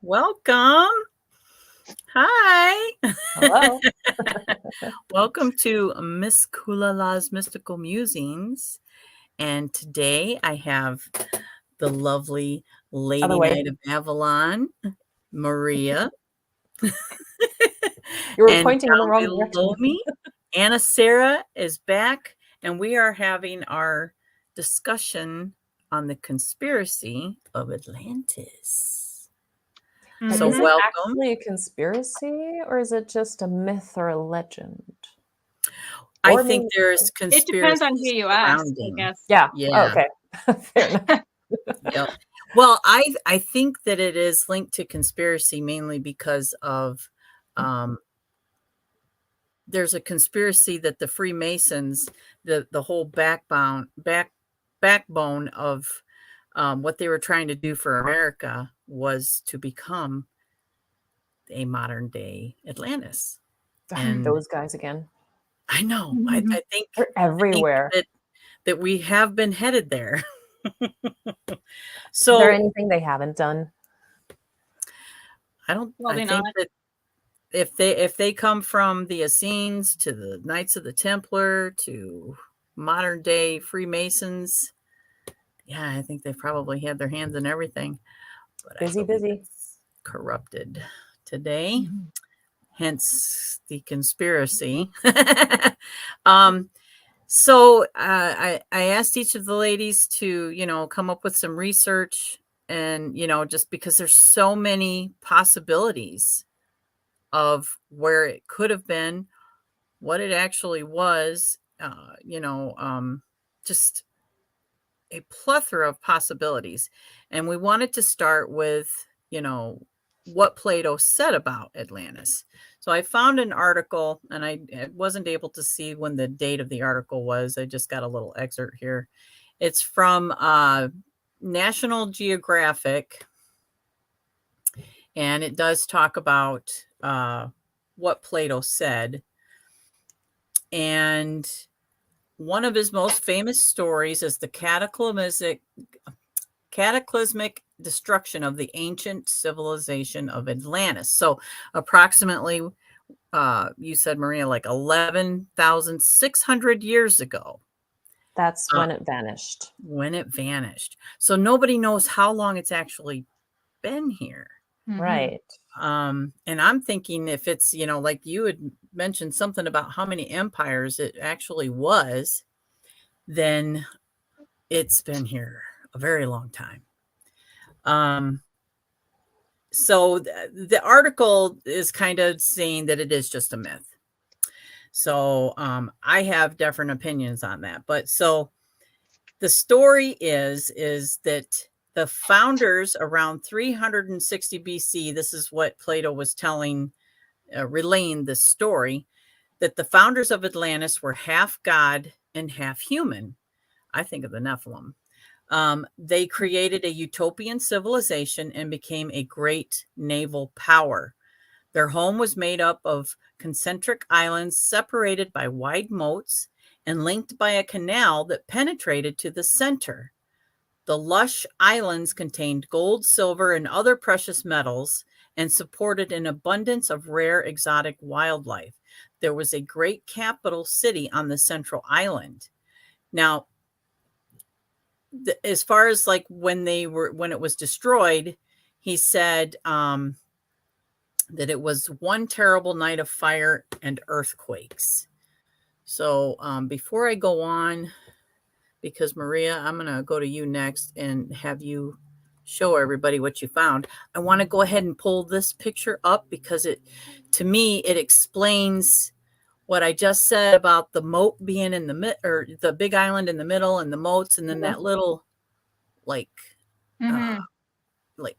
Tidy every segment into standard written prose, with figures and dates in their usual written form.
Welcome. Hi. Hello. Welcome to Miss Kulala's Mystical Musings. And today I have the lovely LadyKnight of Avalon, Maria. You were And pointing in the down wrong below direction. me, Anasara is back, and we are having our discussion on the conspiracy of Atlantis. So Is it welcome. actually a conspiracy, or is it just a myth or a legend? I Or think maybe there's It depends on who conspiracies you ask, I surrounding. guess. Yeah. Yeah. Oh, okay. Fair enough. Yep. Well, I think that it is linked to conspiracy mainly because of there's a conspiracy that the Freemasons, the whole backbone of what they were trying to do for America was to become a modern day Atlantis. And Those guys again. I know. I think They're everywhere. that we have been headed there. Is there So anything they haven't done? I think not. that if they come from the Essenes to the Knights of the Templar to modern day Freemasons, yeah, I think they've probably had their hands in everything. But Busy. it's corrupted today. Hence the conspiracy. So I asked each of the ladies to, come up with some research and, just because there's so many possibilities of where it could have been, what it actually was, just a plethora of possibilities. And we wanted to start with, what Plato said about Atlantis. So I found an article, and I wasn't able to see when the date of the article was. I just got a little excerpt here. It's from National Geographic, and it does talk about what Plato said. And one of his most famous stories is the cataclysmic destruction of the ancient civilization of Atlantis. So approximately, you said, Maria, like 11,600 years ago. That's when it vanished. So nobody knows how long it's actually been here. Right. And I'm thinking if it's, like you had mentioned something about how many empires it actually was, then it's been here a very long time. So the article is kind of saying that it is just a myth. So I have different opinions on that. But so the story is that the founders around 360 BC, this is what Plato was relaying this story, that the founders of Atlantis were half god and half human. I think of the Nephilim. They created a utopian civilization and became a great naval power. Their home was made up of concentric islands separated by wide moats and linked by a canal that penetrated to the center. The lush islands contained gold, silver, and other precious metals and supported an abundance of rare exotic wildlife. There was a great capital city on the central island. Now, as far as like when it was destroyed, he said that it was one terrible night of fire and earthquakes. So before I go on, because Maria, I'm going to go to you next and have you show everybody what you found. I want to go ahead and pull this picture up because to me, it explains what I just said about the moat being in the or the big island in the middle and the moats, and then that little like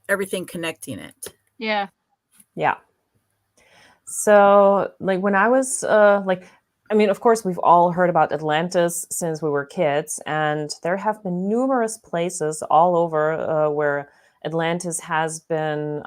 everything connecting it. Yeah. So like when I was of course, we've all heard about Atlantis since we were kids, and there have been numerous places all over where Atlantis has been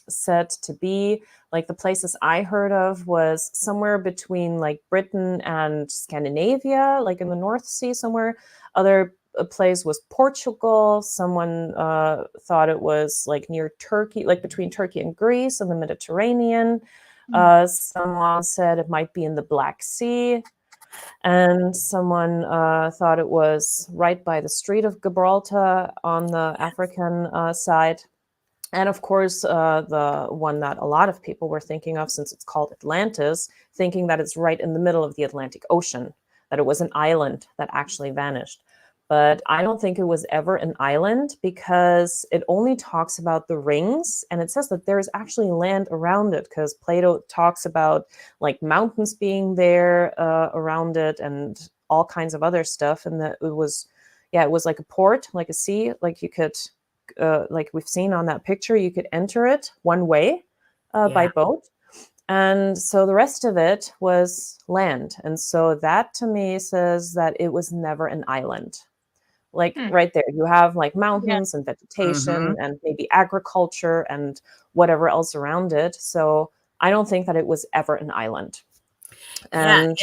said to be. Like the places I heard of was somewhere between like Britain and Scandinavia, like in the North Sea somewhere. Other place was Portugal. Someone thought it was like near Turkey, like between Turkey and Greece and the Mediterranean. Someone said it might be in the Black Sea. And someone thought it was right by the Strait of Gibraltar on the African side. And of course, the one that a lot of people were thinking of, since it's called Atlantis, thinking that it's right in the middle of the Atlantic Ocean, that it was an island that actually vanished. But I don't think it was ever an island, because it only talks about the rings, and it says that there is actually land around it, because Plato talks about like mountains being there around it and all kinds of other stuff. And that it was like a port, like a sea, like you could, like we've seen on that picture, you could enter it one way by boat. And so the rest of it was land. And so that to me says that it was never an island. Like right there, you have like mountains and vegetation and maybe agriculture and whatever else around it. So I don't think that it was ever an island. And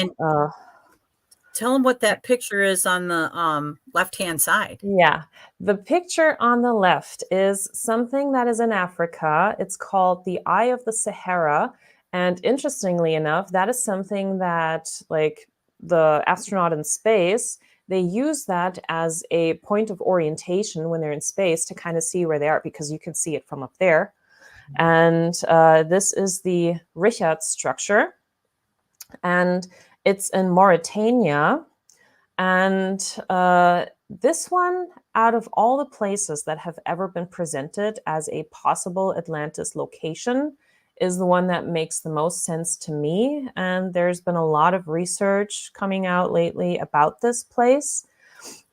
tell them what that picture is on the left-hand side. Yeah, the picture on the left is something that is in Africa. It's called the Eye of the Sahara. And interestingly enough, that is something that, like, the astronaut in space, they use that as a point of orientation when they're in space to kind of see where they are, because you can see it from up there. And this is the Richard structure. And it's in Mauritania. And this one, out of all the places that have ever been presented as a possible Atlantis location, is the one that makes the most sense to me. And there's been a lot of research coming out lately about this place.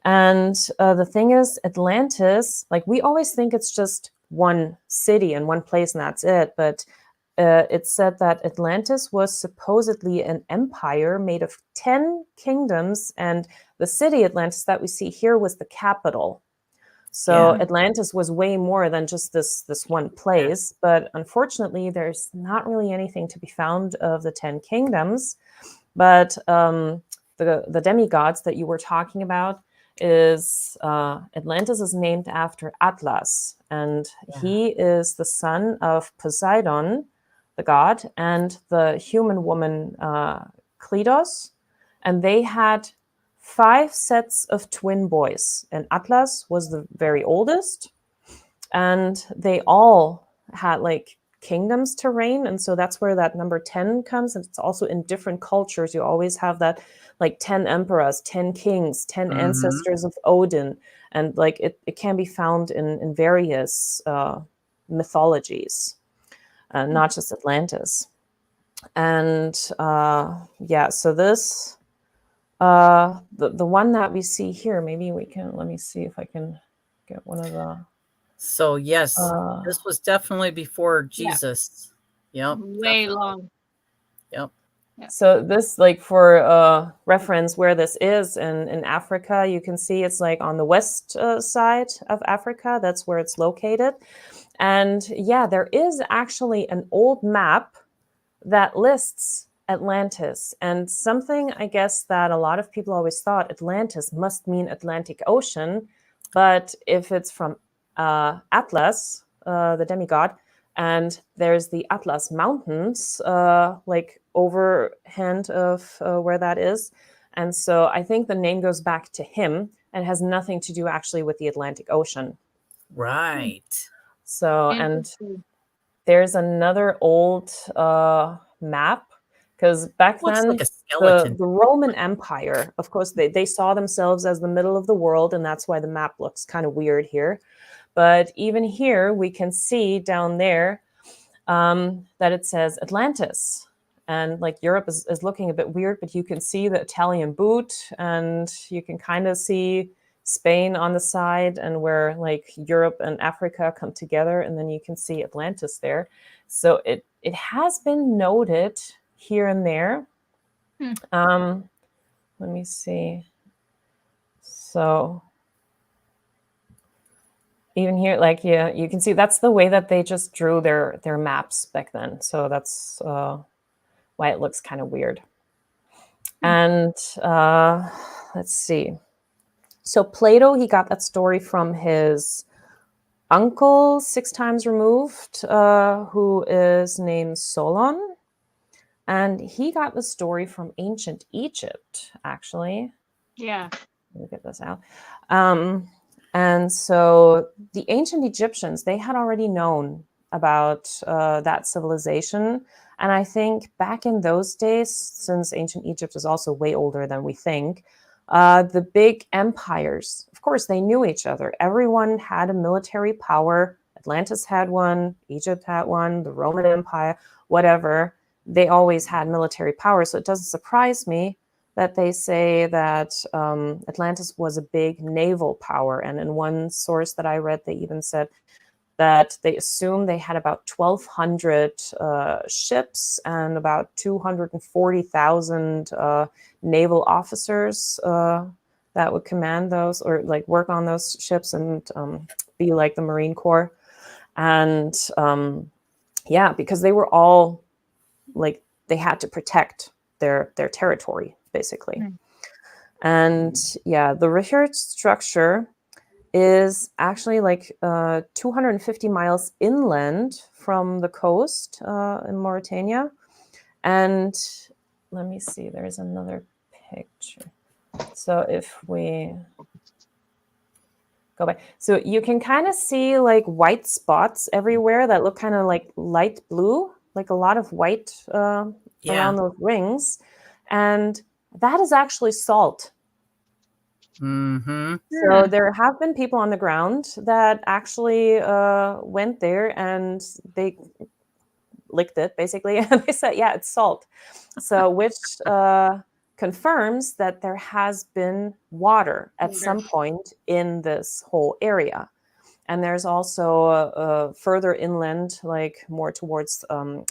And the thing is, Atlantis, like, we always think it's just one city and one place and that's it. But it said that Atlantis was supposedly an empire made of 10 kingdoms, and the city Atlantis that we see here was the capital. So Atlantis was way more than just this one place. But unfortunately, there's not really anything to be found of the 10 kingdoms. But the demigods that you were talking about is Atlantis is named after Atlas, and he is the son of Poseidon, the god, and the human woman Cleidos, and they had 5 sets of twin boys, and Atlas was the very oldest, and they all had like kingdoms to reign. And so that's where that number 10 comes. And it's also in different cultures, you always have that, like 10 emperors, 10 kings, 10 ancestors of Odin, and like it can be found in various mythologies, not just Atlantis. And so this the one that we see here, maybe we can, let me see if I can get one of the. So yes, this was definitely before Jesus. Yep. Way long. Yep. Yeah. So this, like, for reference where this is in Africa, you can see it's like on the west side of Africa. That's where it's located. And yeah, there is actually an old map that lists Atlantis, and something, I guess, that a lot of people always thought Atlantis must mean Atlantic Ocean. But if it's from Atlas, the demigod, and there's the Atlas Mountains, like overhand of where that is. And so I think the name goes back to him and has nothing to do actually with the Atlantic Ocean. Right. So, and there's another old map, because back then, like a skeleton. the Roman Empire, of course, they saw themselves as the middle of the world, and that's why the map looks kind of weird here. But even here, we can see down there that it says Atlantis. And like Europe is looking a bit weird, but you can see the Italian boot, and you can kind of see Spain on the side, and where like Europe and Africa come together, and then you can see Atlantis there. So it has been noted here and there. Let me see. So even here, like, yeah, you can see that's the way that they just drew their maps back then. So that's why it looks kind of weird. And let's see. So Plato, he got that story from his uncle 6 times removed, who is named Solon. And he got the story from ancient Egypt, actually. Yeah. Let me get this out. And so the ancient Egyptians, they had already known about that civilization. And I think back in those days, since ancient Egypt is also way older than we think, the big empires, of course, they knew each other. Everyone had a military power. Atlantis had one, Egypt had one, the Roman Empire, whatever. They always had military power. So it doesn't surprise me that they say that Atlantis was a big naval power. And in one source that I read, they even said that they assume they had about 1,200 ships and about 240,000 naval officers that would command those or like work on those ships and be like the Marine Corps. And yeah, because they were all like, they had to protect their territory, basically. Mm. And yeah, the research structure is actually like 250 miles inland from the coast in Mauritania. And let me see, there's another picture. So if we go back, so you can kind of see like white spots everywhere that look kind of like light blue, like a lot of white around those rings. And that is actually salt. Mm-hmm. So there have been people on the ground that actually went there and they licked it, basically, and they said, yeah, it's salt. So which confirms that there has been water at some point in this whole area. And there's also further inland, like more towards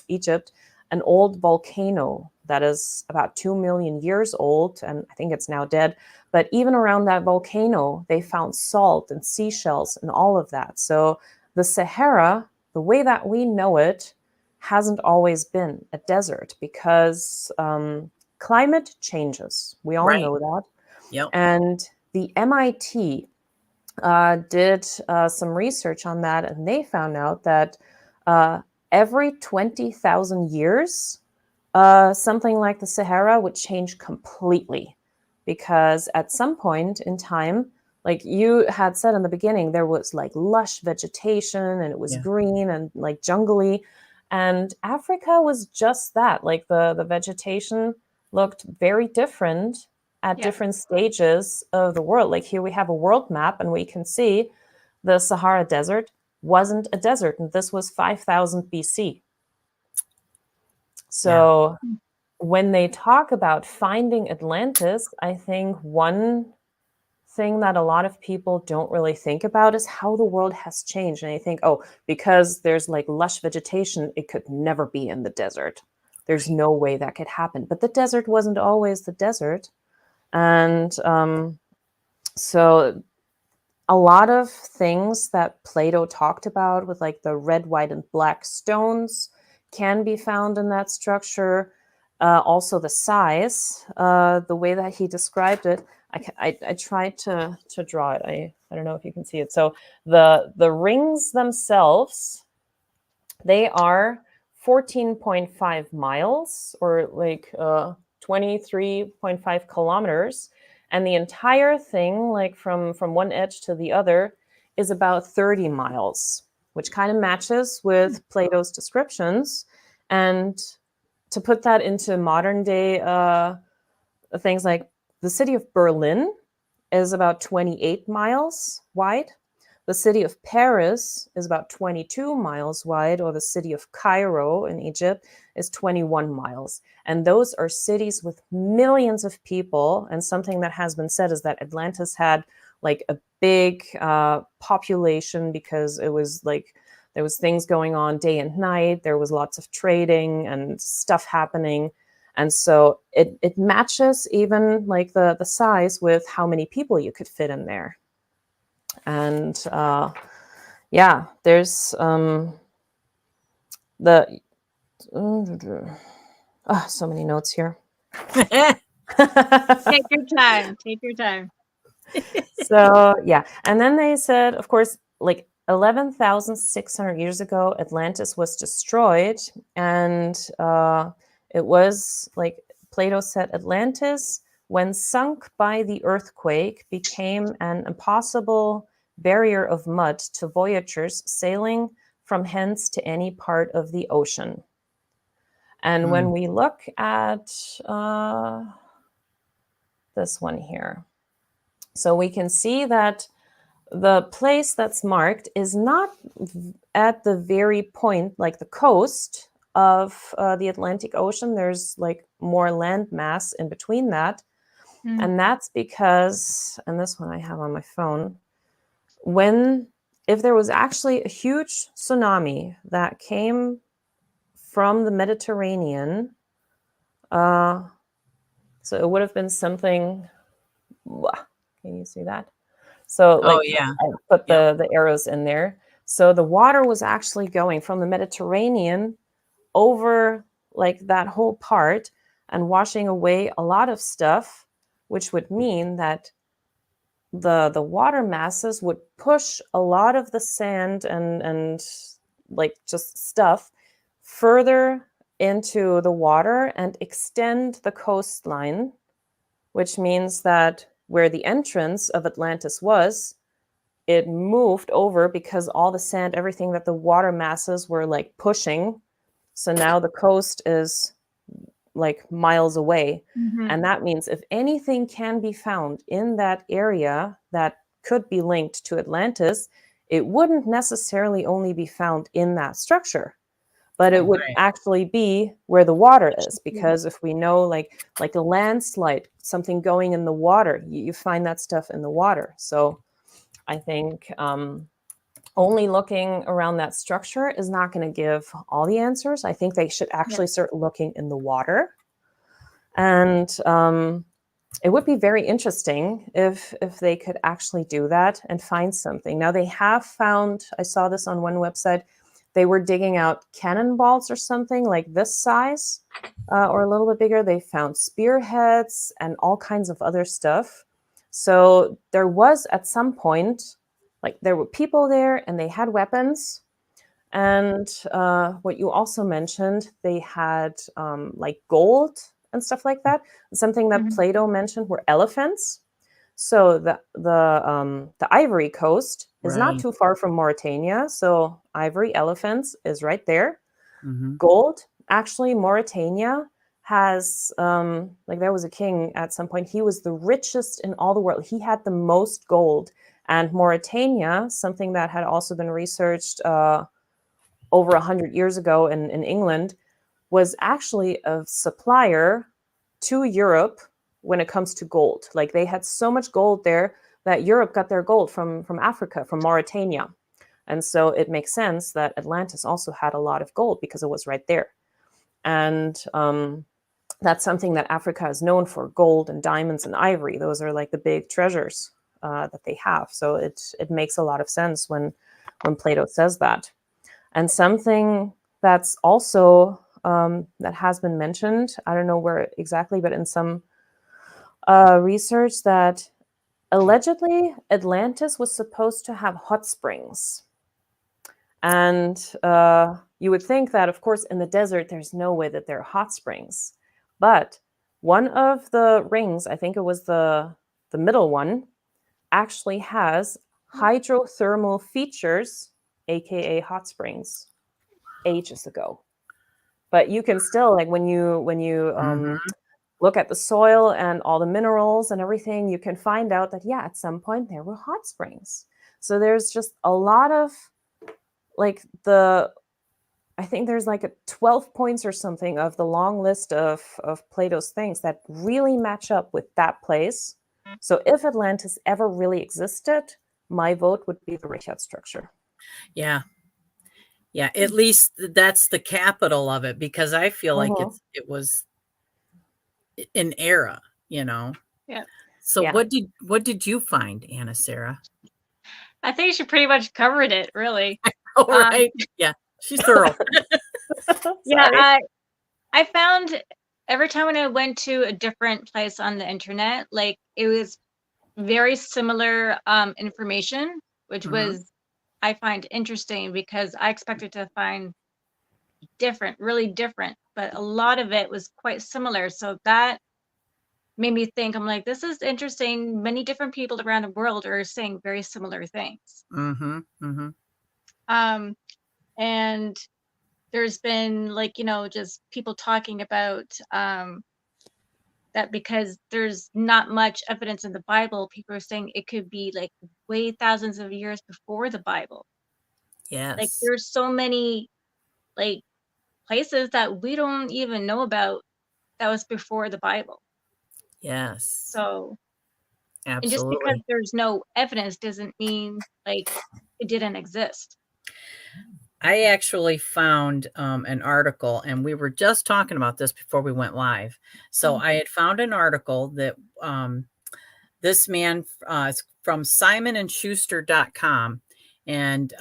Egypt, an old volcano that is about 2 million years old, and I think it's now dead. But even around that volcano, they found salt and seashells and all of that. So the Sahara, the way that we know it, hasn't always been a desert because climate changes. We all know that. Yep. And the MIT did some research on that, and they found out that every 20,000 years, something like the Sahara would change completely. Because at some point in time, like you had said in the beginning, there was like lush vegetation and it was green and like jungly. And Africa was just that. Like the vegetation looked very different at different stages of the world. Like here we have a world map and we can see the Sahara Desert wasn't a desert. And this was 5,000 BC. So when they talk about finding Atlantis, I think one thing that a lot of people don't really think about is how the world has changed. And they think, oh, because there's like lush vegetation, it could never be in the desert. There's no way that could happen. But the desert wasn't always the desert. And so a lot of things that Plato talked about with like the red, white, and black stones can be found in that structure. Also the size, the way that he described it, I tried to draw it. I don't know if you can see it. So the rings themselves, they are 14.5 miles or like 23.5 kilometers. And the entire thing, like from one edge to the other, is about 30 miles, which kind of matches with Plato's descriptions. And to put that into modern day things, like the city of Berlin is about 28 miles wide. The city of Paris is about 22 miles wide, or the city of Cairo in Egypt is 21 miles. And those are cities with millions of people. And something that has been said is that Atlantis had like a big population because it was like there was things going on day and night. There was lots of trading and stuff happening. And so it matches even like the size with how many people you could fit in there. And yeah, there's so many notes here. Take your time. Take your time. So yeah, and then they said, of course, like 11,600 years ago, Atlantis was destroyed, and it was like Plato said, Atlantis, when sunk by the earthquake, became an impossible barrier of mud to voyagers sailing from hence to any part of the ocean. And when we look at this one here, so we can see that the place that's marked is not at the very point, like the coast of the Atlantic Ocean. There's like more land mass in between that. And that's because, and this one I have on my phone, if there was actually a huge tsunami that came from the Mediterranean, so it would have been something, can you see that? So like yeah. I put the arrows in there. So the water was actually going from the Mediterranean over like that whole part and washing away a lot of stuff, which would mean that the water masses would push a lot of the sand and like just stuff further into the water and extend the coastline, which means that where the entrance of Atlantis was, it moved over because all the sand, everything that the water masses were like pushing. So now the coast is like miles away. And that means if anything can be found in that area that could be linked to Atlantis, it wouldn't necessarily only be found in that structure, but it would actually be where the water is. Because if we know like a landslide, something going in the water, you find that stuff in the water. So I think only looking around that structure is not going to give all the answers. I think they should actually start looking in the water. And it would be very interesting if they could actually do that and find something. Now they have found, I saw this on one website, they were digging out cannonballs or something like this size or a little bit bigger. They found spearheads and all kinds of other stuff. So there was at some point, like there were people there and they had weapons. And what you also mentioned, they had like gold and stuff like that. Something that Plato mentioned were elephants. So the Ivory Coast is not too far from Mauritania. So ivory, elephants is right there. Gold, actually, Mauritania has like there was a king at some point. He was the richest in all the world. He had the most gold. And Mauritania, something that had also been researched over 100 years ago in England, was actually a supplier to Europe when it comes to gold. Like they had so much gold there that Europe got their gold from Africa, from Mauritania. And so it makes sense that Atlantis also had a lot of gold because it was right there. And that's something that Africa is known for, gold and diamonds and ivory. Those are like the big treasures that they have. So it makes a lot of sense when Plato says that. And something that's also that has been mentioned, I don't know where exactly, but in some research, that allegedly Atlantis was supposed to have hot springs. And you would think that, of course, in the desert, there's no way that there are hot springs. But one of the rings, I think it was the middle one, actually has hydrothermal features, aka hot springs, ages ago. But you can still, like when you look at the soil and all the minerals and everything, you can find out that, yeah, at some point there were hot springs. So there's just a lot of like I think there's like a 12 points or something of the long list of Plato's things that really match up with that place. So if Atlantis ever really existed, my vote would be the Richat structure. Yeah. Yeah, at least that's the capital of it, because I feel like it was an era, you know. Yeah. So what did you find, Anasara? I think she pretty much covered it, really. Oh, right. Yeah, she's thorough. Yeah, I found every time when I went to a different place on the internet, like it was very similar information, which Mhm. was I find interesting because I expected to find different, really different, but a lot of it was quite similar. So that made me think, I'm like, this is interesting. Many different people around the world are saying very similar things. Mhm. Mhm. Um, and there's been like, just people talking about that because there's not much evidence in the Bible, people are saying it could be like way thousands of years before the Bible. Like Yes. there's so many like places that we don't even know about that was before the Bible. Yes. So, and just because Absolutely. there's no evidence doesn't mean like it didn't exist. I actually found an article, and we were just talking about this before we went live. So Mhm. I had found an article that this man is from simonandschuster.com, and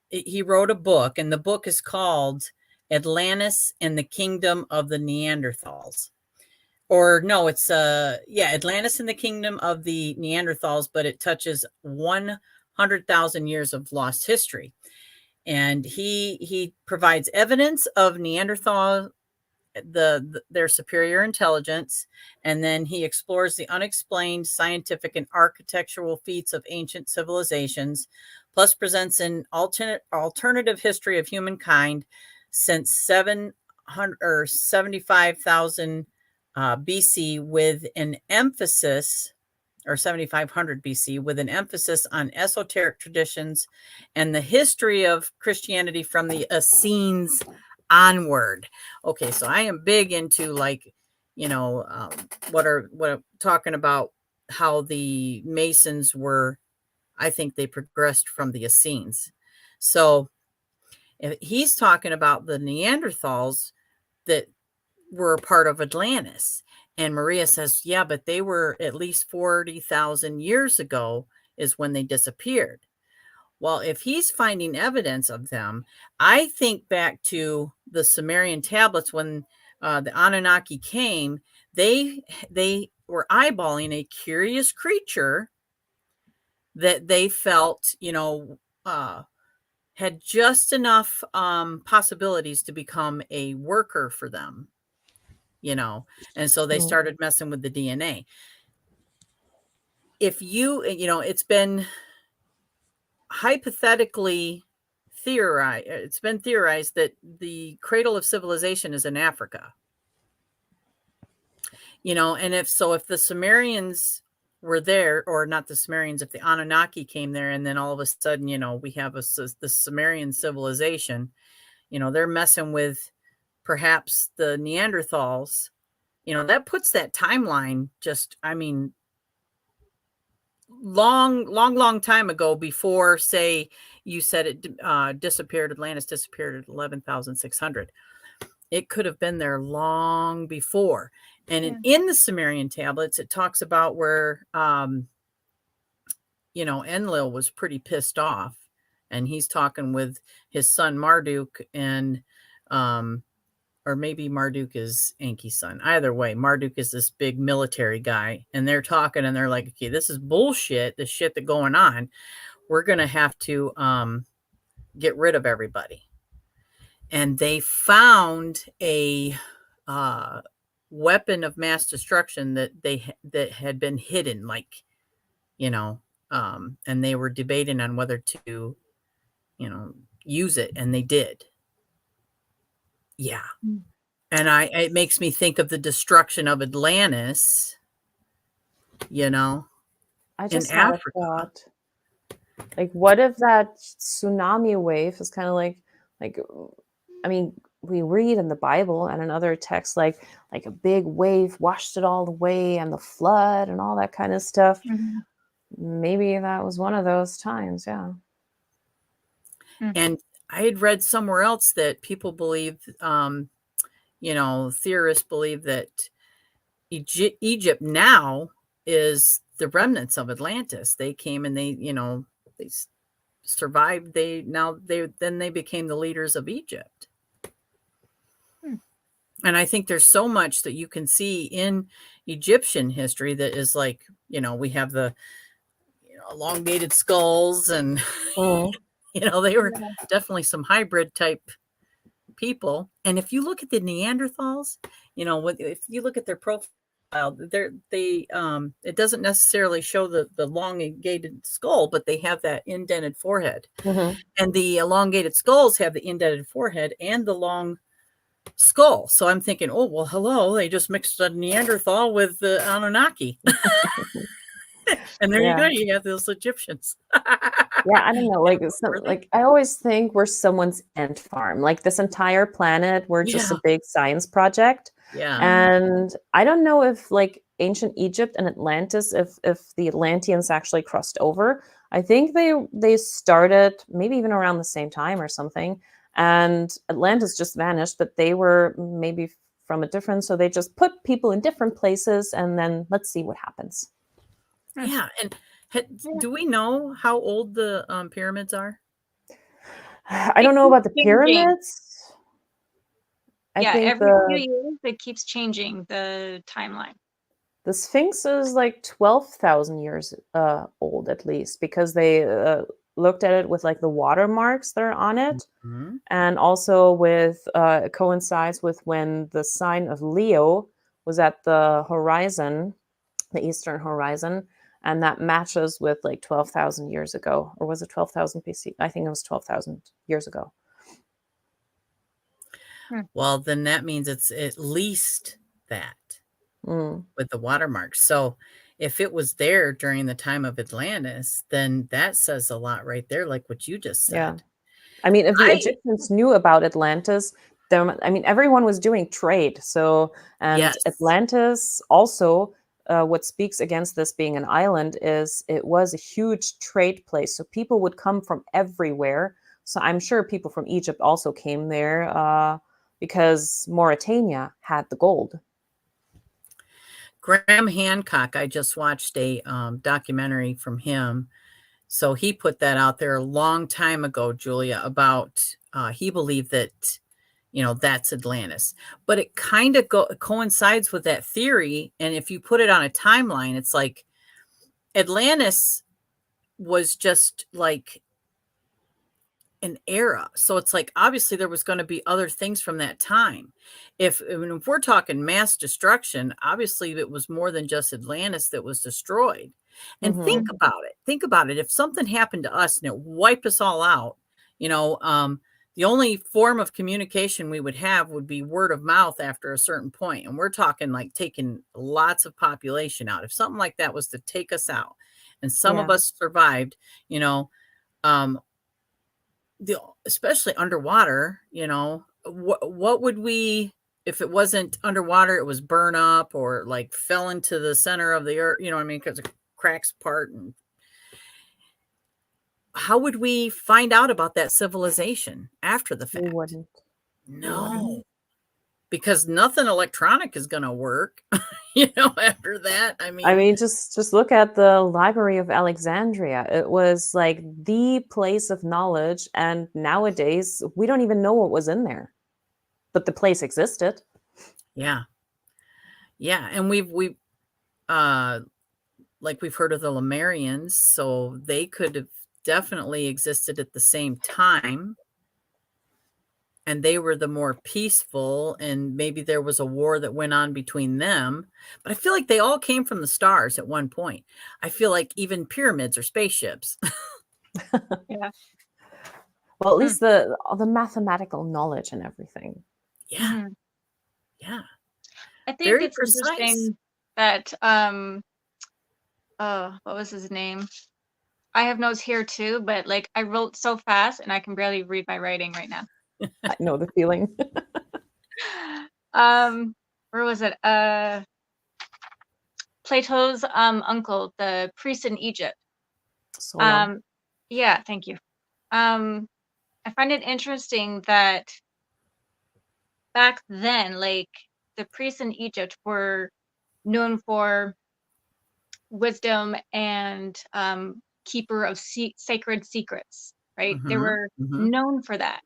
he wrote a book, and the book is called Atlantis and the Kingdom of the Neanderthals. Or no, it's Atlantis and the Kingdom of the Neanderthals, but it touches 100,000 years of lost history. And he provides evidence of Neanderthal their superior intelligence, and then he explores the unexplained scientific and architectural feats of ancient civilizations, plus presents an alternative history of humankind since 700 or 75,000 BC with an emphasis or 7500 BC with an emphasis on esoteric traditions and the history of Christianity from the Essenes onward. Okay, so I am big into like, what I'm talking about how the Masons were. I think they progressed from the Essenes. So if he's talking about the Neanderthals that were a part of Atlantis. And Maria says, yeah, but they were at least 40,000 years ago is when they disappeared. Well, if he's finding evidence of them, I think back to the Sumerian tablets when the Anunnaki came. They were eyeballing a curious creature that they felt, had just enough possibilities to become a worker for them, and so they started messing with the DNA. If it's been hypothetically it's been theorized that the cradle of civilization is in Africa, and if the Sumerians were there, or not the Sumerians, if the Anunnaki came there, and then all of a sudden, we have the Sumerian civilization, they're messing with perhaps the Neanderthals, that puts that timeline just, I mean, long time ago, before, say, you said it disappeared, Atlantis disappeared at 11,600. It could have been there long before. And in the Sumerian tablets, it talks about where, Enlil was pretty pissed off, and he's talking with his son Marduk, and or maybe Marduk is Enki's son. Either way, Marduk is this big military guy, and they're talking, and they're like, okay, this is bullshit, the shit that's going on. We're going to have to get rid of everybody. And they found a weapon of mass destruction that had been hidden, like, and they were debating on whether to, use it, and they did. Yeah. And it makes me think of the destruction of Atlantis, I in just had a Africa. thought. Like, what if that tsunami wave is kind of like, I mean, we read in the Bible and in other texts, like a big wave washed it all away, and the flood and all that kind of stuff. Mhm. Maybe that was one of those times. Yeah. And I had read somewhere else that people believe, theorists believe that Egypt now is the remnants of Atlantis. They came and they survived. Then they became the leaders of Egypt. And I think there's so much that you can see in Egyptian history that is like, we have the elongated skulls and, Mm. they were definitely some hybrid type people. And if you look at the Neanderthals, if you look at their profile, it doesn't necessarily show the elongated skull, but they have that indented forehead. Mhm. And the elongated skulls have the indented forehead and the long skull. So I'm thinking, oh, well, hello, they just mixed a Neanderthal with the Anunnaki. And there you go, Yeah. you have those Egyptians. Yeah, I don't know. Like, I always think we're someone's ant farm. Like this entire planet, we're just a big science project. Yeah. And I don't know if like ancient Egypt and Atlantis, if the Atlanteans actually crossed over. I think they started maybe even around the same time or something. And Atlantis just vanished, but they were maybe from a different. So they just put people in different places, and then let's see what happens. Yeah. And do we know how old the pyramids are? I don't know about the pyramids. I think every few years it keeps changing the timeline. The Sphinx is like 12,000 years old at least, because they looked at it with like the watermarks that are on it. Mm-hmm. And also with coincides with when the sign of Leo was at the horizon, the eastern horizon, and that matches with like 12,000 years ago. Or was it 12,000 BC? I think it was 12,000 years ago. Well, then that means it's at least that with the watermarks. So if it was there during the time of Atlantis, then that says a lot right there, like what you just said. Yeah. I mean, if the Egyptians knew about Atlantis, everyone was doing trade. So, and Atlantis also, what speaks against this being an island is it was a huge trade place. So people would come from everywhere. So I'm sure people from Egypt also came there because Mauritania had the gold. Graham Hancock, I just watched a documentary from him. So he put that out there a long time ago, Julia, about he believed that, that's Atlantis. But it kind of coincides with that theory. And if you put it on a timeline, it's like Atlantis was just like an era. So it's like, obviously there was going to be other things from that time. If we're talking mass destruction, obviously it was more than just Atlantis that was destroyed. And think about it. Think about it. If something happened to us and it wiped us all out, the only form of communication we would have would be word of mouth after a certain point. And we're talking like taking lots of population out. If something like that was to take us out and some of us survived, especially underwater, what would we, if it wasn't underwater, it was burn up or like fell into the center of the earth, because it cracks apart. And how would we find out about that civilization after the fact? We wouldn't. No, because nothing electronic is going to work, after that. I mean, just look at the Library of Alexandria. It was like the place of knowledge. And nowadays, we don't even know what was in there. But the place existed. Yeah. Yeah. And we've heard of the Lemurians. So they could have definitely existed at the same time. And they were the more peaceful, and maybe there was a war that went on between them. But I feel like they all came from the stars at one point. I feel like even pyramids are spaceships. Yeah. Well, at least the mathematical knowledge and everything. Yeah. Yeah. I think Very it's precise. interesting that what was his name? I have notes here too, but like I wrote so fast and I can barely read my writing right now. I know the feeling. Where was it? Plato's uncle, the priest in Egypt. Yeah, thank you. I find it interesting that back then, like the priests in Egypt were known for wisdom and keeper of sacred secrets, right? They were known for that.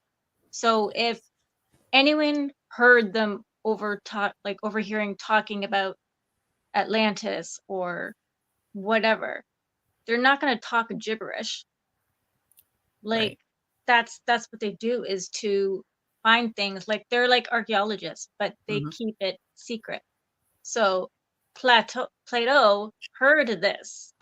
So if anyone heard them overhearing talking about Atlantis or whatever. They're not going to talk gibberish. Like Right. that's what they do, is to find things. Like they're like archaeologists, but they Mhm. keep it secret. So Plato heard of this,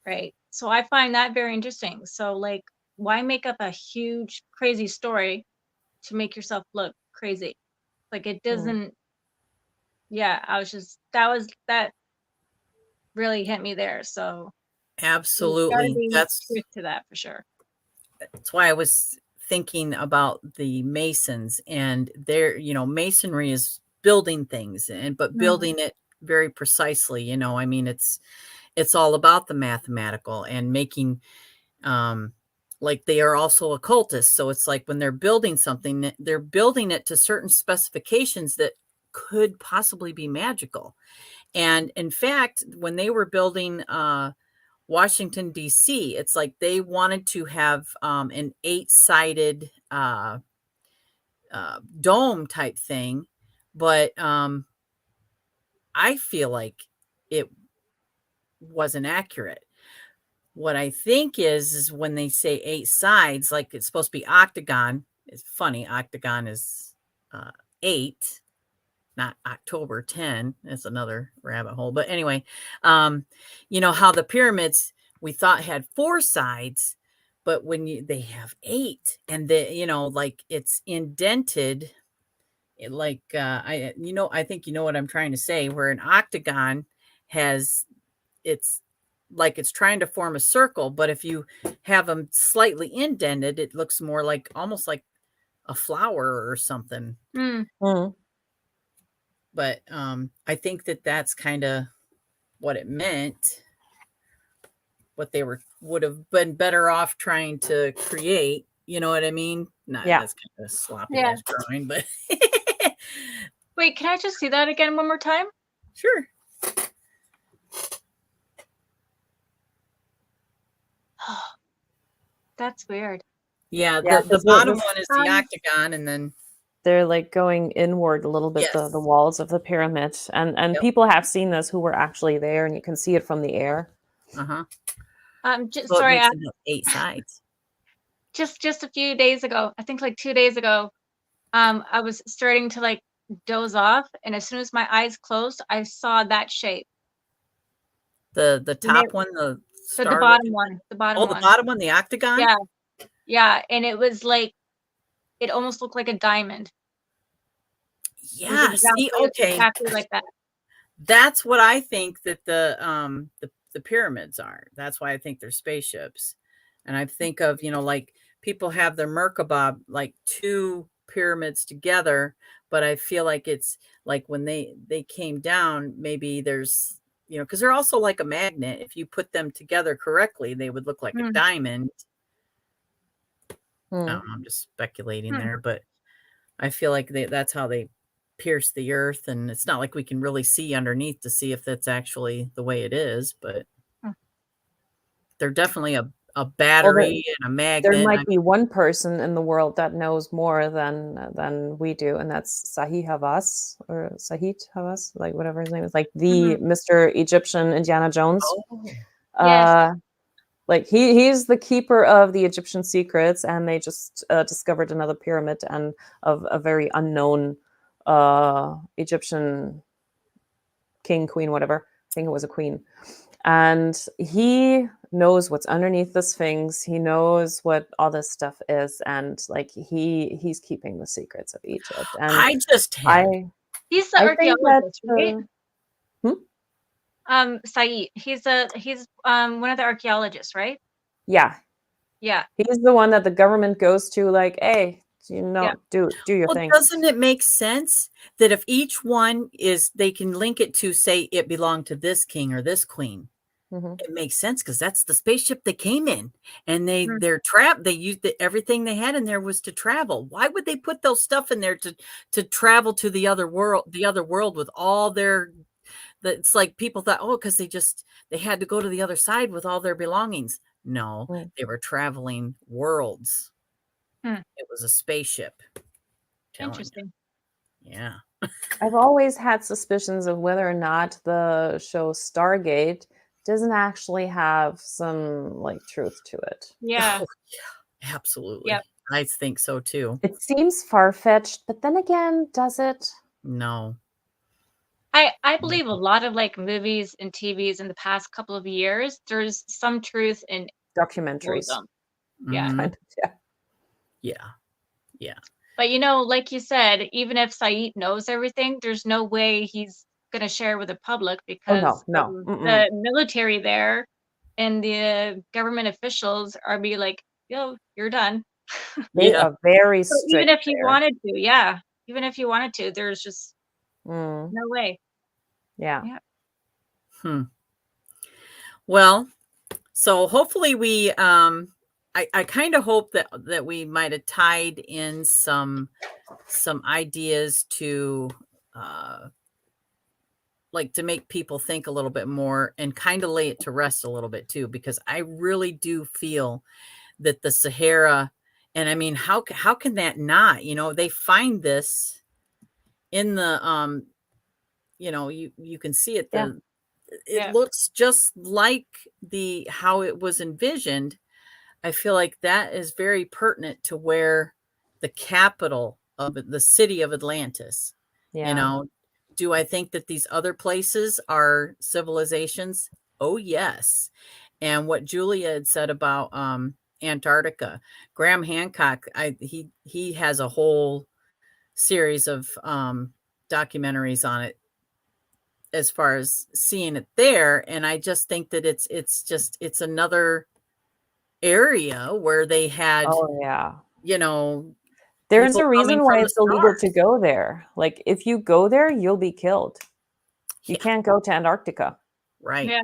right? So I find that very interesting. So like, why make up a huge crazy story to make yourself look crazy? Like it doesn't. Yeah, I was just that really hit me there. So there's gotta Absolutely. be truth to that for sure. That's why I was thinking about the Masons and their, masonry is building things but Mm. building it very precisely. I mean, it's all about the mathematical and making, like they are also occultists. So it's like when they're building something, they're building it to certain specifications that could possibly be magical. And in fact, when they were building Washington, D.C., it's like they wanted to have an 8-sided dome type thing. But I feel like it wasn't accurate. What I think is when they say 8 sides, like it's supposed to be octagon. It's funny, octagon is 8, not October 10. That's another rabbit hole. But anyway, how the pyramids we thought had 4 sides, but when they have 8, and like it's indented, like I think you know what I'm trying to say, where an octagon has, it's like it's trying to form a circle, but if you have them slightly indented, it looks more like almost like a flower or something. But I think that's kind of what it meant, what they would have been better off trying to create. You know what I mean? Not Yeah. That's kind of sloppy Yeah. ass drawing, but Wait, can I just see that again one more time? sure. That's weird. Yeah, Yeah, the 'cause bottom one is the Um, octagon, and then they're like going inward a little bit, the yes, walls of the pyramid. And yep, people have seen this who were actually there, and you can see it from the air. just so it sorry, makes it have 8 sides. just a few days ago, I think like 2 days ago, I was starting to like doze off, and as soon as my eyes closed, I saw that shape. The And top one, the the star bottom looking. one, the bottom Oh, the one. bottom one, the octagon. Yeah, yeah, and it was like it almost looked like a diamond. It was Yeah. See, okay. exactly like that. That's what I think that the pyramids are. That's why I think they're spaceships. And I think of, like people have their Merkaba, like 2 pyramids together, but I feel like it's like when they came down, maybe there's, because they're also like a magnet. If you put them together correctly, they would look like a Hmm. diamond. I Hmm. don't know, I'm just speculating there, but I feel like that's how they pierce the earth, and it's not like we can really see underneath to see if that's actually the way it is, but Hmm. they're definitely a Well, battery and a there magnet. might be one person in the world that knows more than we do, and that's Sahih Havas, or Sahit Havas, like whatever his name is, like the Mhm. Mr. Egyptian Indiana Jones. Oh, Yes. Like he's the keeper of the Egyptian secrets, and they just discovered another pyramid and of a very unknown Egyptian king, queen, whatever. I think it was a queen. And he knows what's underneath the Sphinx. He knows what all this stuff is, and like he's keeping the secrets of Egypt. And I just had I He's the I think that archaeologist, right? Saeed. He's one of the archaeologists, right? yeah, Yeah. he's the one that the government goes to, like, hey, Yeah. do your well, thing. doesn't it make sense that if each one is, they can link it to say it belonged to this king or this queen? Mhm. It makes sense because that's the spaceship they came in, and Mm. they're trapped. They used everything they had in there was to travel. Why would they put those stuff in there to travel to the other world with all their? It's like people thought, oh, because they had to go to the other side with all their belongings. No, Mm. they were traveling worlds. Hmm. It was a spaceship. Telling Interesting. you, yeah. I've always had suspicions of whether or not the show Stargate doesn't actually have some like truth to it. Yeah. Oh, yeah, absolutely. Yep. I think so too. It seems far-fetched, but then again, does it? No. I believe a lot of like movies and TVs in the past couple of years, there's some truth in all of Documentaries. them. Yeah. Mhm. Kind of, yeah. Yeah. Yeah. But like you said, even if Saeed knows everything, there's no way he's gonna share with the public Oh no, because no. Mm-mm. the military there and the government officials are be like, yo, you're done. They Yeah. are very So even strict if you there. wanted to, yeah. Even if you wanted to, there's just Mm, no way. yeah. Yeah. Hmm. Well, so hopefully we I kind of hope that we might have tied in some ideas to like to make people think a little bit more and kind of lay it to rest a little bit too, because I really do feel that the Sahara, and I mean, how can that not, they find this in the you can see it, Yeah. it Yeah. looks just like how it was envisioned. I feel like that is very pertinent to where the capital of the city of Atlantis, Yeah. do I think that these other places are civilizations? Oh, yes. And what Julia had said about Antarctica, Graham Hancock, he has a whole series of documentaries on it as far as seeing it there. And I just think that it's another area where they had, Oh yeah. There's people a coming reason why from the it's illegal to stars. go there. Like if you go there, you'll be killed. You Yeah, can't go to Antarctica. right. Yeah.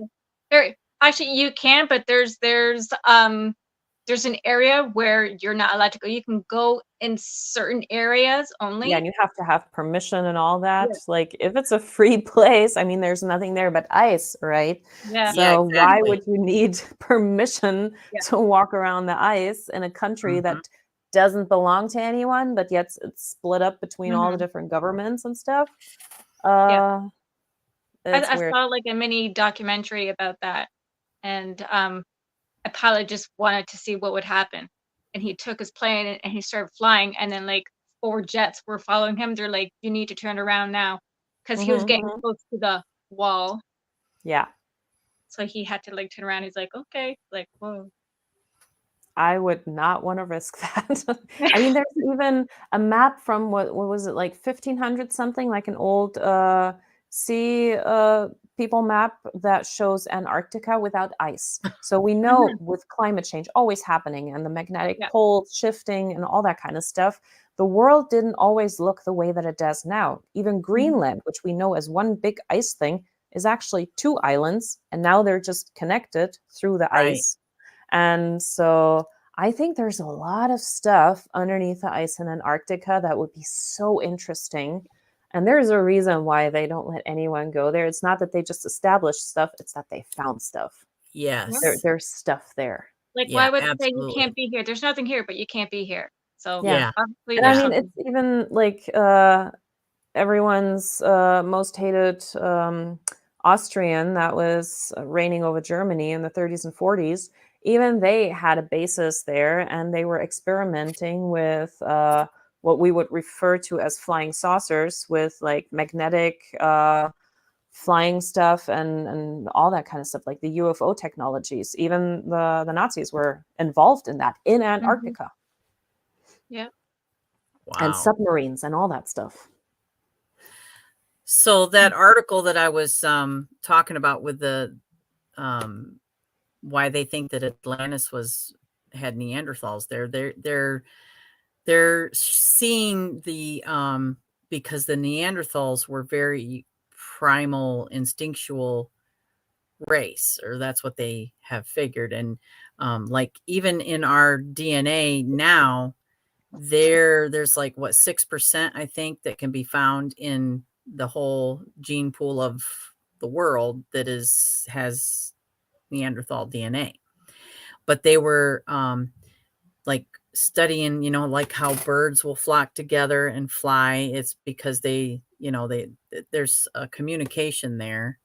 There actually you can, but there's an area where you're not allowed to go. You can go in certain areas Yeah, only. and you have to have permission and all Yeah. that. Like if it's a free place, I mean, there's nothing there but ice, right? Yeah. Yeah, So why exactly. would you need permission Yeah. to walk around the ice in a country Mhm. that doesn't belong to anyone, but yet it's split up between all the Mhm. different governments and stuff? Yeah. Uh, it's I weird. saw like a mini documentary about that, and a pilot just wanted to see what would happen, and he took his plane and he started flying, and then like 4 jets were following him. They're like, "You need to turn around now," because he was Hmm, getting hmm. close to the wall, Yeah, so he had to like turn around. He's like, "Okay," like, "Whoa." I would not want to risk that. I mean, there's even a map from what was it, like 1500 something, like an old sea people map that shows Antarctica without ice. So we know Mhm. with climate change always happening and the magnetic Yeah. poles shifting and all that kind of stuff, the world didn't always look the way that it does now. Even Mhm. Greenland, which we know as one big ice thing, is actually two islands, and now they're just connected through the Right. ice. And so I think there's a lot of stuff underneath the ice in Antarctica that would be so interesting. And there's a reason why they don't let anyone go there. It's not that they just established stuff, it's that they found stuff. Yeah. Yes. There's stuff there. Like, why Yeah, would they say you absolutely. can't be here? There's nothing here, but you can't be here. So Yeah. Yeah. obviously And I there's Yeah. mean, something. it's even like everyone's most hated Austrian that was reigning over Germany in the 30s and 40s. Even they had a basis there, and they were experimenting with what we would refer to as flying saucers, with like magnetic flying stuff and all that kind of stuff, like the UFO technologies. Even the Nazis were involved in that in Mhm. Antarctica, Yeah. and Wow. submarines and all that stuff. So that article that I was talking about with the um why they think that Atlantis had Neanderthals there, they're seeing the because the Neanderthals were very primal, instinctual race, or that's what they have figured. And like even in our DNA now, there's like what 6% I think that can be found in the whole gene pool of the world that has Neanderthal DNA. But they were like studying, like how birds will flock together and fly. It's because they, there's a communication there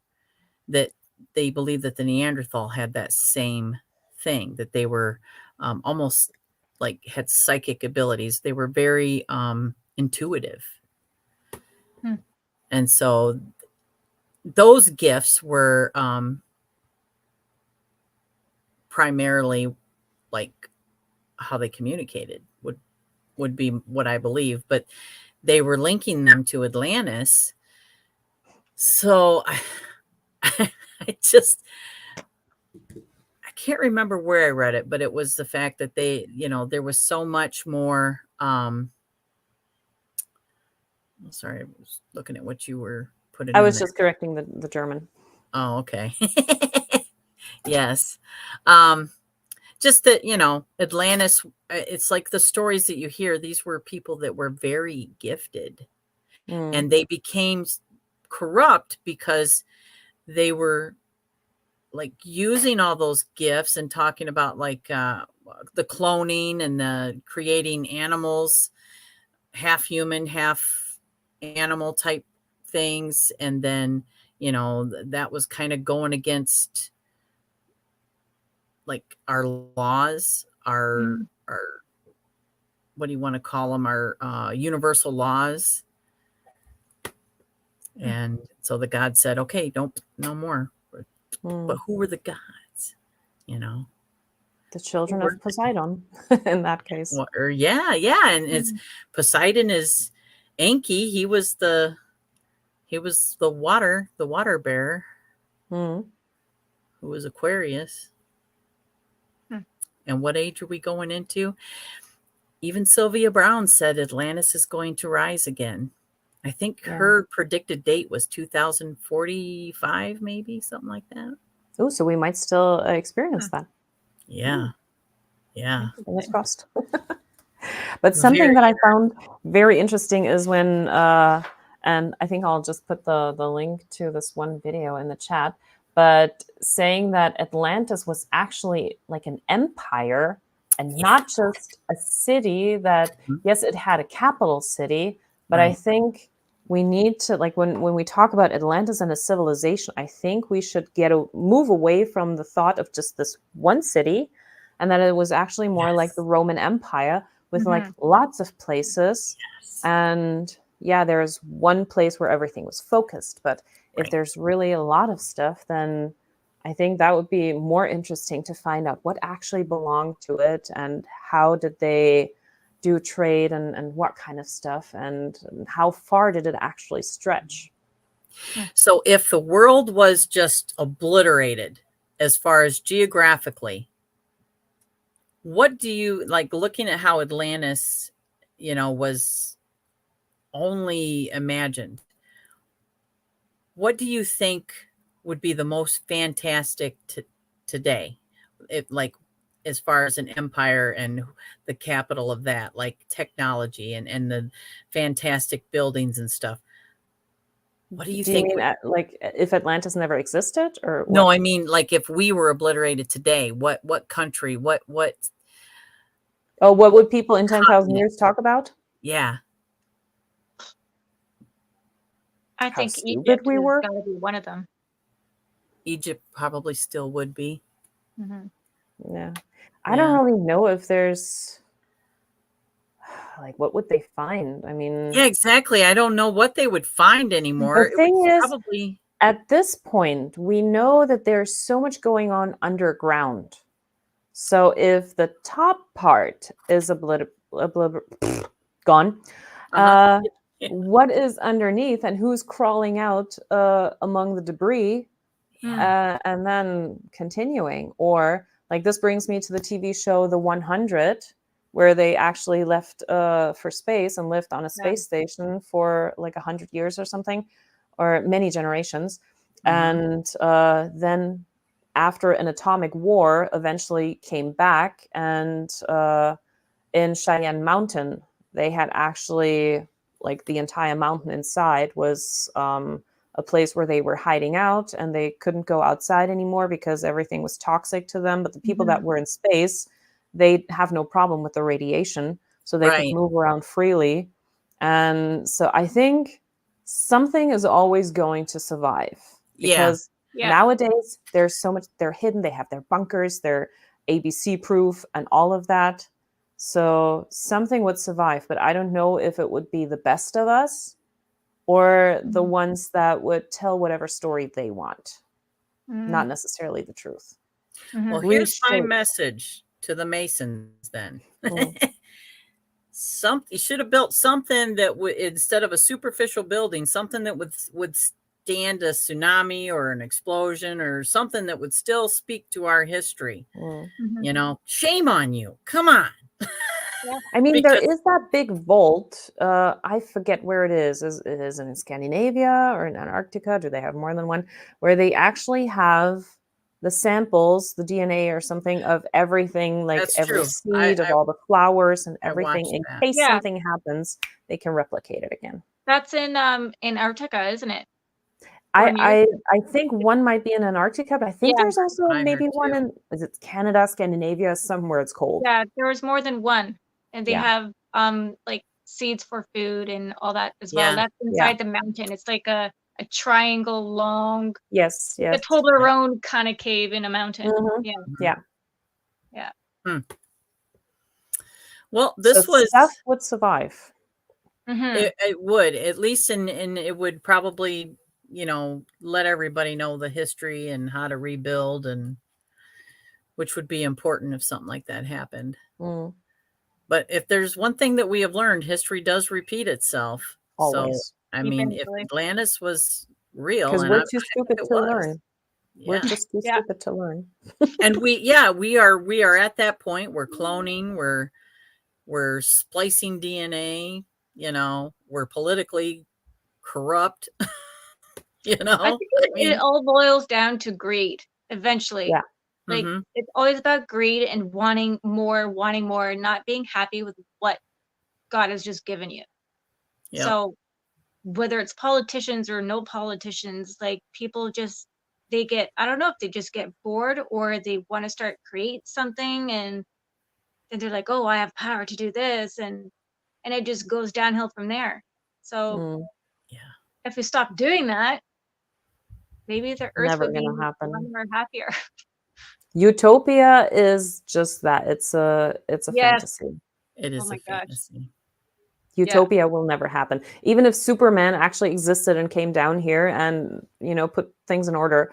that they believe that the Neanderthal had that same thing, that they were almost like had psychic abilities. They were very intuitive. And so those gifts were primarily like how they communicated would be what I believe, but they were linking them to Atlantis. So I can't remember where I read it, but it was the fact that there was so much more. Sorry, I was looking at what you were putting. I was just correcting the German. Oh, okay. Yes. Just that, Atlantis, it's like the stories that you hear, these were people that were very gifted and they became corrupt because they were like using all those gifts and talking about like the cloning and the creating animals, half human, half animal type things. And then, that was kind of going against like our laws, our what do you want to call them? Our universal laws. And so the god said, okay, no more. But who were the gods? The children of Poseidon in that case. Yeah. And it's Poseidon is Enki. He was the water bearer. Who was Aquarius. And what age are we going into? Even Sylvia Brown said Atlantis is going to rise again. I think her predicted date was 2045, maybe something like that. Oh, so we might still experience that. Yeah. Fingers crossed. But something that I found very interesting is when, and I think I'll just put the link to this one video in the chat, but saying that Atlantis was actually like an empire and not just a city that, yes, it had a capital city, but I think we need to, like, when we talk about Atlantis and a civilization, I think we should move away from the thought of just this one city, and that it was actually more like the Roman Empire with like lots of places. And there's one place where everything was focused. But if there's really a lot of stuff, then I think that would be more interesting to find out what actually belonged to it and how did they do trade and what kind of stuff and how far did it actually stretch. So if the world was just obliterated as far as geographically, what do you like looking at how Atlantis, was only imagined? What do you think would be the most fantastic today? Like as far as an empire and the capital of that, like technology and the fantastic buildings and stuff. What do you think? You mean like if Atlantis never existed or what? No, I mean like if we were obliterated today, what country, what Oh, what would people in 10,000 years talk about? Yeah. I think stupid Egypt we were? got to be one of them. Egypt probably still would be. Yeah. I don't really know if there's like what would they find? I mean, yeah, exactly. I don't know what they would find anymore. The thing is, probably at this point, we know that there's so much going on underground. So if the top part is gone, what is underneath and who's crawling out among the debris and then continuing? Or like this brings me to the TV show The 100, where they actually left for space and lived on a space station for like 100 years or something, or many generations. And then after an atomic war, eventually came back, and in Cheyenne Mountain, they had actually, like the entire mountain inside was a place where they were hiding out, and they couldn't go outside anymore because everything was toxic to them. But the people that were in space, they have no problem with the radiation, so they could move around freely. And so I think something is always going to survive Yeah. because Yeah. nowadays there's so much, they're hidden, they have their bunkers, they're ABC proof and all of that. So something would survive, but I don't know if it would be the best of us or the Mhm. ones that would tell whatever story they want, not Mhm. necessarily the truth. Mhm. Well, here's my Reshape. message to the Masons then. Mm. You should have built something that would, instead of a superficial building, something that would stand a tsunami or an explosion or something that would still speak to our history. Mm. Mhm. You know, shame on you. Come on. I mean, there Because is that big vault. I forget where it is. It is in Scandinavia or in Antarctica? Do they have more than one? Where they actually have the samples, the DNA or something of everything, like that's every true. seed of all the flowers and I everything. watched In that. case Yeah. something happens, they can replicate it again. That's in Antarctica, isn't it? Or near? I think one might be in Antarctica, but I think Yeah. there's also I heard maybe one too. in, is it Canada, Scandinavia, somewhere it's cold. Yeah, there was more than one. And they Yeah. have like seeds for food and all that as well. Yeah. That's Yeah. inside the mountain. It's like a triangle long, Yes, the yes. Toblerone kind of cave in a mountain. Mhm. Yeah. Yeah. Yeah. Well, So this was stuff would survive. Mhm. it would, at least, and it would probably, you know, let everybody know the history and how to rebuild, and which would be important if something like that happened. Mm, But if there's one thing that we have learned, history does repeat itself. So, always. I mean, if Eventually. Atlantis was real, Because and we're I too think stupid it to was, learn. We're yeah. just too Yeah. stupid to learn. And we are at that point. We're cloning, we're splicing DNA, you know, we're politically corrupt, you I know. think I it mean, all boils down to greed eventually. Yeah. Like mhm, it's always about greed and wanting more, not being happy with what God has just given you. yep, So whether it's politicians or no politicians, like people just they get I don't know if they just get bored or they want to start create something and then they're like, oh, I have power to do this and it just goes downhill from there. So Mm, yeah, if we stop doing that, maybe the earth never would be gonna a lot happen. more happier. Utopia is just that. It's a Yes. fantasy. it Oh is a my gosh. fantasy. Yeah. Utopia will never happen. Even if Superman actually existed and came down here and, you know, put things in order,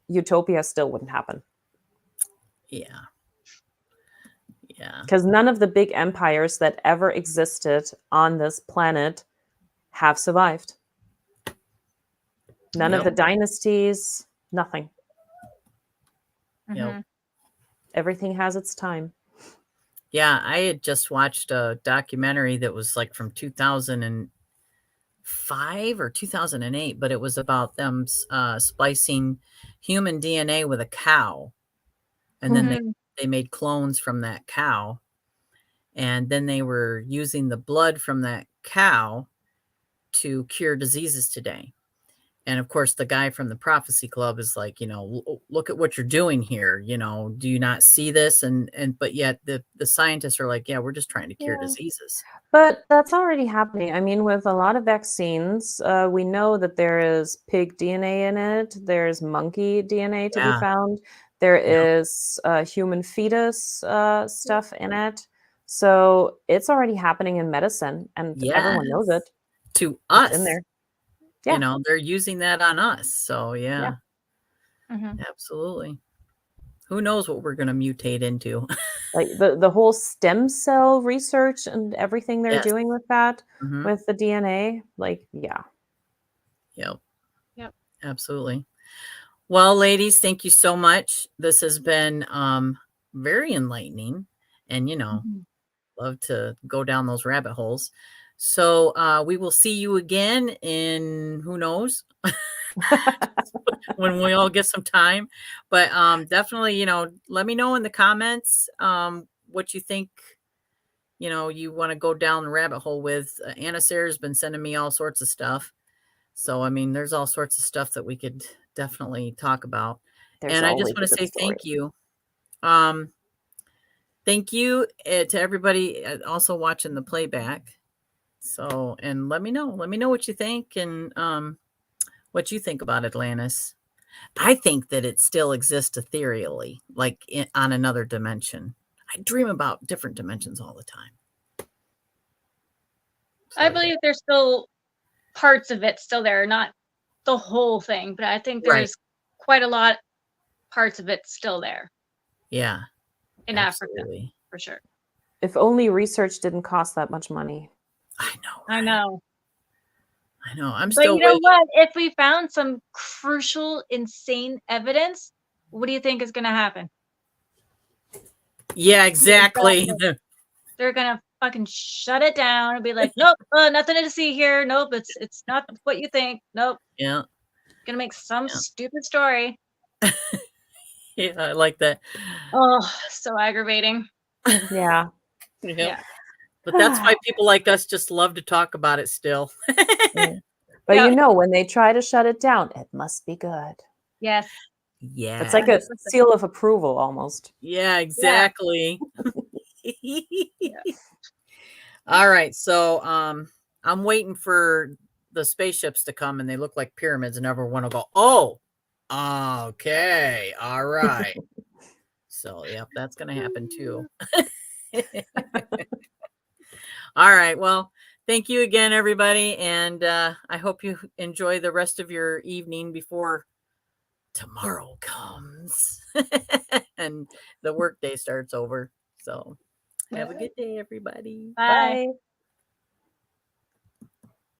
utopia still wouldn't happen. Yeah, yeah, Because none of the big empires that ever existed on this planet have survived. None of yep, the dynasties, nothing. yep. Mhm. Everything has its time. Yeah, I had just watched a documentary that was like from 2005 or 2008, but it was about them splicing human DNA with a cow, and then Mhm. they made clones from that cow, and then they were using the blood from that cow to cure diseases today. And of course, the guy from the Prophecy Club is like, you know, look at what you're doing here. You know, do you not see this? But yet the scientists are like, yeah, we're just trying to cure Yeah. diseases. But that's already happening. I mean, with a lot of vaccines, we know that there is pig DNA in it. There's monkey DNA to be Yeah, found. There yep, is human fetus stuff in it. So it's already happening in medicine, and everyone knows yes. it. To It's in us, there. you Yeah, know, they're using that on us. So yeah. yeah, Mhm. absolutely. Who knows what we're going to mutate into? Like the whole stem cell research and everything they're Yes. doing with that, Hmm. with the DNA. Like, yeah. Yep. Yep. Absolutely. Well, ladies, thank you so much. This has been very enlightening, and you know, Mhm. love to go down those rabbit holes. So we will see you again in who knows when we all get some time. But definitely, you know, let me know in the comments what you think. You know, you want to go down the rabbit hole with. Anasara has been sending me all sorts of stuff. So I mean, there's all sorts of stuff that we could definitely talk about. There's And I just always a want to good say story. thank you. Um, Thank you to everybody also watching the playback. So, and let me know what you think, and what you think about Atlantis. I think that it still exists ethereally, like on another dimension. I dream about different dimensions all the time. I So, believe there's still parts of it still there, not the whole thing, but I think Right. there's quite a lot parts of it still there yeah, in Africa absolutely. for sure. If only research didn't cost that much money. I know. I right? know. I know. I'm But still you know waiting. what? If we found some crucial, insane evidence, what do you think is going to happen? Yeah, exactly. They're going to fucking shut it down and be like, nope, nothing to see here. Nope, it's not what you think. Nope. Yeah. Gonna make some Yeah. stupid story. Yeah, I like that. Oh, so aggravating. Yeah. Yeah. But that's why people like us just love to talk about it still. Yeah. But Yeah. you know, when they try to shut it down, it must be good. Yes. Yeah. It's like a 100%. seal of approval almost. Yeah, exactly. Yeah. All right. So I'm waiting for the spaceships to come, and they look like pyramids, and everyone will go, oh, okay. All right. So yep, that's gonna happen too. All right. Well, thank you again, everybody. And I hope you enjoy the rest of your evening before tomorrow comes and the workday starts over. So have a good day, everybody. Bye. Bye.